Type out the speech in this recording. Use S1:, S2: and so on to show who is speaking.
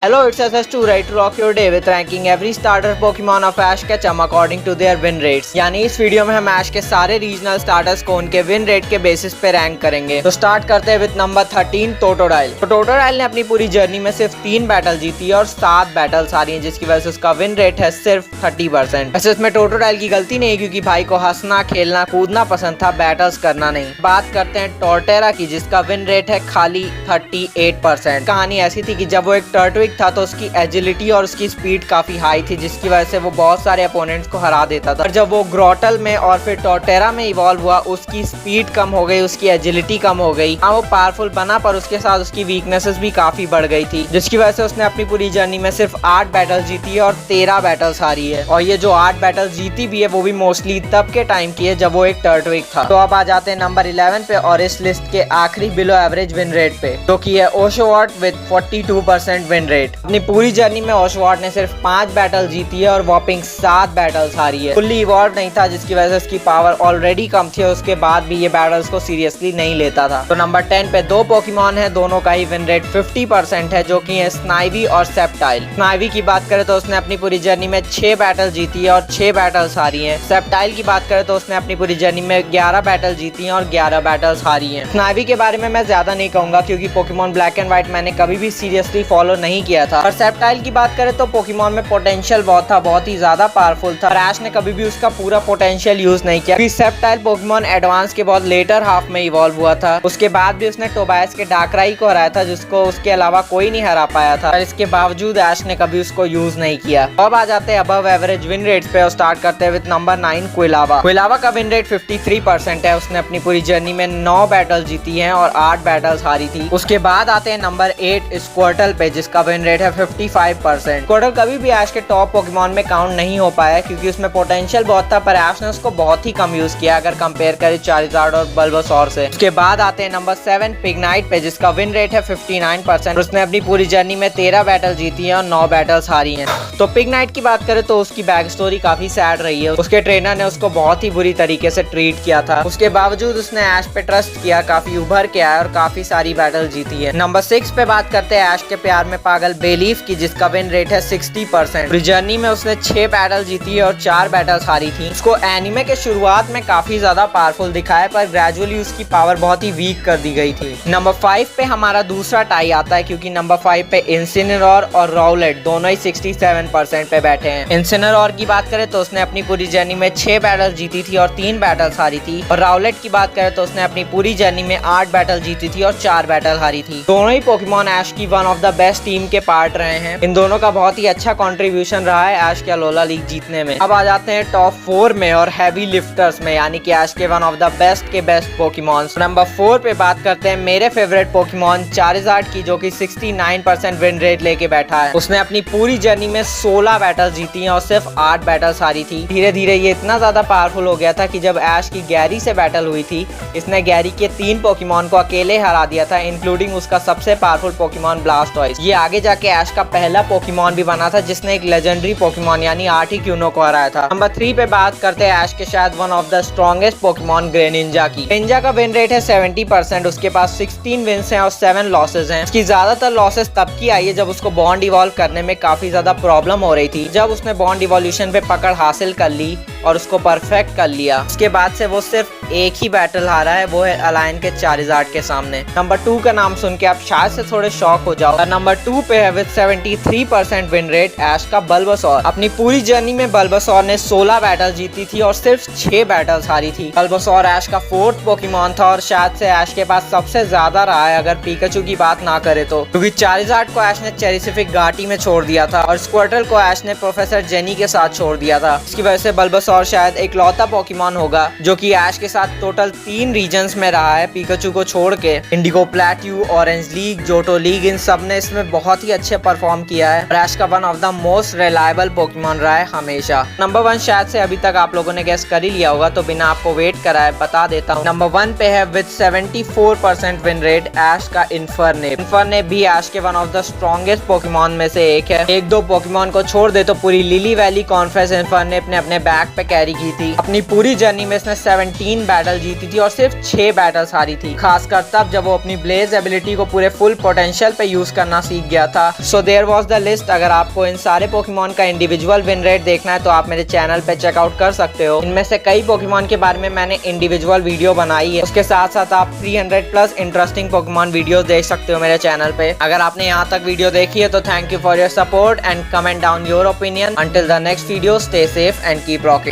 S1: Hello, it's SS2 ready to rock your day with ranking every starter Pokemon of Ash Ketchum according to their win rates। यानी इस video में हम Ash के सारे regional starters को उनके win rate के बेसिस पे रैंक करेंगे। तो स्टार्ट करते हैं विद नंबर 13 टोटोडाइल। तो टोटोडाइल ने अपनी पूरी जर्नी में सिर्फ 3 बैटल जीती है और 7 बैटल्स हारी हैं, जिसकी वजह से उसका विन रेट है सिर्फ 30%। वैसे इसमें टोटोडाइल की गलती नहीं है, क्योंकि भाई को हंसना खेलना कूदना पसंद था, बैटल्स करना नहीं। बात करते हैं टोर्टेरा की, जिसका विन रेट है खाली 38%। कहानी ऐसी थी कि जब वो एक टर्टविक था तो उसकी एजिलिटी और उसकी स्पीड काफी हाई थी, जिसकी वजह से वो बहुत सारे अपोनेंट्स को हरा देता था। और जब वो ग्रोटल में और फिर टोर्टेरा में इवॉल्व हुआ, उसकी स्पीड कम हो गई, उसकी एजिलिटी कम हो गई। हाँ, वो पावरफुल बना, पर उसके साथ उसकी वीकनेसेस भी काफी बढ़ गई थी, जिसकी वजह से उसने अपनी पूरी जर्नी में सिर्फ 8 बैटल जीती है और 13 बैटल्स हारी है। और ये जो 8 बैटल जीती भी है, वो भी मोस्टली तब के टाइम की है जब वो एक टर्टविक था। तो अब आ जाते हैं नंबर 11 पे और इस लिस्ट के आखिरी बिलो एवरेज विन रेट पे, जो की है ओशोवर्ट विद 42% विन रेट। अपनी पूरी जर्नी में ओशोवर्ट ने सिर्फ 5 बैटल जीती है और वॉपिंग 7 बैटल्स हारी है। फुल्ली इवॉल्व नहीं था, जिसकी वजह से उसकी पावर ऑलरेडी कम थी, उसके बाद भी ये बैटल्स को सीरियसली नहीं लेता था। तो नंबर 10 पे 2 पोकेमॉन है, दोनों का ही विन रेट 50% है, जो कि है स्नाइवी और सेप्टाइल। स्नाइवी की बात करें तो उसने अपनी पूरी जर्नी में 6 बैटल जीती है और 6 बैटल्स हारी है। सेप्टाइल की बात करें तो उसने अपनी पूरी जर्नी में 11 बैटल जीती है और 11 बैटल्स हारी है। स्नाइवी के बारे में मैं ज्यादा नहीं कहूंगा, क्योंकि पोकेमॉन ब्लैक एंड व्हाइट मैंने कभी भी सीरियसली फॉलो नहीं किया था। और सेप्टाइल की बात करें तो पोकेमॉन में पोटेंशियल बहुत था, बहुत ही ज्यादा पावरफुल था, और ऐश ने कभी भी उसका पूरा पोटेंशियल यूज नहीं किया। सेप्टाइल पोकेमॉन एडवांस के बहुत लेटर हाफ में इवॉल्व हुआ था। उसके बाद भी उसने टोबायस के डार्कराई को हराया था, जिसको उसके अलावा कोई नहीं हरा पाया था, और इसके बावजूद ऐश ने कभी उसको यूज नहीं किया। अब आ जाते हैं अबव एवरेज विन रेट्स पे और स्टार्ट करते हैं विद नंबर 9 क्विलावा। क्विलावा का विन रेट 53% है। उसने अपनी पूरी जर्नी में 9 बैटल जीती है और 8 बैटल्स हारी थी। उसके बाद आते हैं नंबर 8 स्क्वर्टल पे, जिसका विन रेट है 55%। स्क्वर्टल कभी भी ऐश के टॉप पोकेमॉन में काउंट नहीं हो पाया, क्योंकि उसमें पोटेंशियल बहुत था, पर ऐश ने उसको बहुत ही कम यूज किया अगर कंपेयर करें चारिज़ार्ड और बल्बासौर से। उसके बाद आते हैं नंबर 7 पिग्नाइट पे, जिसका विन रेट है 59%। उसने अपनी पूरी जर्नी में 13 बैटल जीती है और 9 बैटल्स हारी हैं। तो पिग्नाइट की बात करें तो उसकी बैक स्टोरी काफी सैड रही है। उसके ट्रेनर ने उसको बहुत ही बुरी तरीके से ट्रीट किया था। उसके बावजूद उसने ऐश पे ट्रस्ट किया, काफी उभर के आया और काफी सारी बैटल जीती है। नंबर 6 पे बात करते हैं ऐश के प्यार में पागल बेलीफ की, जिसका विन रेट है 60%। जर्नी में उसने 6 बैटल जीती है और 4 बैटल्स हारी थी। उसको एनिमे के शुरुआत में काफी ज्यादा पावरफुल दिखाया, पर ग्रेजुअली उसकी पावर बहुत ही वीक कर दी गई थी। नंबर 5 पे हमारा दूसरा टाई आता है, क्योंकि नंबर 5 पे इंसिनेरोर और राउलेट दोनों ही 67% पे बैठे हैं। इंसिनेरोर की बात करें तो उसने अपनी पूरी जर्नी में 6 बैटल जीती थी और 3 बैटल्स हारी थी। और राउलेट की बात करें तो उसने अपनी पूरी जर्नी में 8 बैटल जीती थी और 4 बैटल हारी थी। दोनों ही पोकेमॉन ऐश की one of the best team के पार्ट रहे हैं। इन दोनों का बहुत ही अच्छा कंट्रीब्यूशन रहा है ऐश के अलोला लीग जीतने में। अब आ जाते हैं टॉप 4 में और हैवी लिफ्टर्स में, यानी कि ऐश के वन ऑफ द बेस्ट के बेस्ट पोकेमॉन्स। नंबर 4 पे बात करते हैं मेरे फेवरेट पोकेमॉन चारिज़ार्ड की, जो कि 69% विन रेट लेके बैठा है। उसने अपनी पूरी जर्नी में 16 बैटल जीती हैं और सिर्फ 8 बैटल्स हारी थी। धीरे धीरे ये इतना ज्यादा पावरफुल हो गया था कि जब ऐश की गैरी से बैटल हुई थी, इसने गैरी के 3 पोकेमॉन को अकेले हरा दिया था, इंक्लूडिंग उसका सबसे पावरफुल पोकेमॉन ब्लास्टॉइस। ये आगे जाके ऐश का पहला पोकेमॉन भी बना था, जिसने एक लेजेंडरी पोकेमॉन यानी आर्टिक्यूनो को हराया था। नंबर 3 पे बात करते हैं ऐश के शायद one of the strongest Pokemon Greninja की। ग्रेनिंजा का विन रेट है 70%। उसके पास 16 विन्स हैं और 7 लॉसेस हैं। उसकी ज्यादातर लॉसेस तब की आई है जब उसको बॉन्ड इवॉल्व करने में काफी ज्यादा प्रॉब्लम हो रही थी। जब उसने बॉन्ड इवोल्यूशन पे पकड़ हासिल कर ली और उसको परफेक्ट कर लिया, उसके बाद से वो सिर्फ एक ही बैटल हारा है, वो है अलायन के चारिज़ार्ड के सामने। नंबर 2 का नाम सुन के आप शायद से थोड़े शॉक हो जाओ। नंबर 2 पे है विद 73% विन रेट ऐश का बल्बासौर। अपनी पूरी जर्नी में बल्बासौर ने 16 बैटल जीती थी और सिर्फ 6 बैटल्स हारी थी। बल्बासौर ऐश का 4th पोकेमॉन था और शायद से ऐश के पास सबसे ज्यादा रहा है, अगर पिकाचू की बात ना करे तो, क्योंकि चारिज़ार्ड को ऐश ने चेरिसिफिक घाटी में छोड़ दिया था और स्क्वर्टल को ऐश ने प्रोफेसर जेनी के साथ छोड़ दिया था। इसकी वजह से बल्बासौर शायद इकलौता पोकेमॉन होगा जो कि ऐश के साथ टोटल 3 रीजन्स में रहा है, पिकाचू को छोड़ के। Indigo Plateau, Orange League, Johto League, इन सब ने इसमें बहुत ही अच्छे परफॉर्म किया है। ऐश का one of the most reliable Pokemon रहा है हमेशा। नंबर 1 शायद से अभी तक आप लोगों ने गेस कर ही लिया होगा, तो बिना आपको वेट कराए बता देता हूँ। नंबर 1 पे है विद 74% विन रेट ऐश का इन्फर्नेप। इन्फर्नेप भी ऐश के one of the strongest Pokemon में से एक है। 1-2 पोकेमॉन को छोड़ दे तो पूरी लिली वैली कॉन्फ्रेंस इन्फर्नेप ने अपने बैक पे कैरी की थी। अपनी पूरी जर्नी में इसने 17 बैटल जीती थी और सिर्फ 6 बैटल्स हारी थी, खासकर तब जब वो अपनी ब्लेज एबिलिटी को पूरे फुल पोटेंशियल पे यूज करना सीख गया था। So there was the list. अगर आपको इन सारे पोकेमॉन का इंडिविजुअल विन रेट देखना है तो आप मेरे चैनल पे चेकआउट कर सकते हो। इनमें से कई पोकेमॉन के बारे में मैंने इंडिविजुअल वीडियो बनाई है। उसके साथ साथ आप 300 प्लस इंटरेस्टिंग पोकेमॉन वीडियोस देख सकते हो मेरे चैनल पे। अगर आपने यहाँ तक वीडियो देखी है तो thank you for your support and comment down your opinion. Until the next video, stay safe and keep rocking.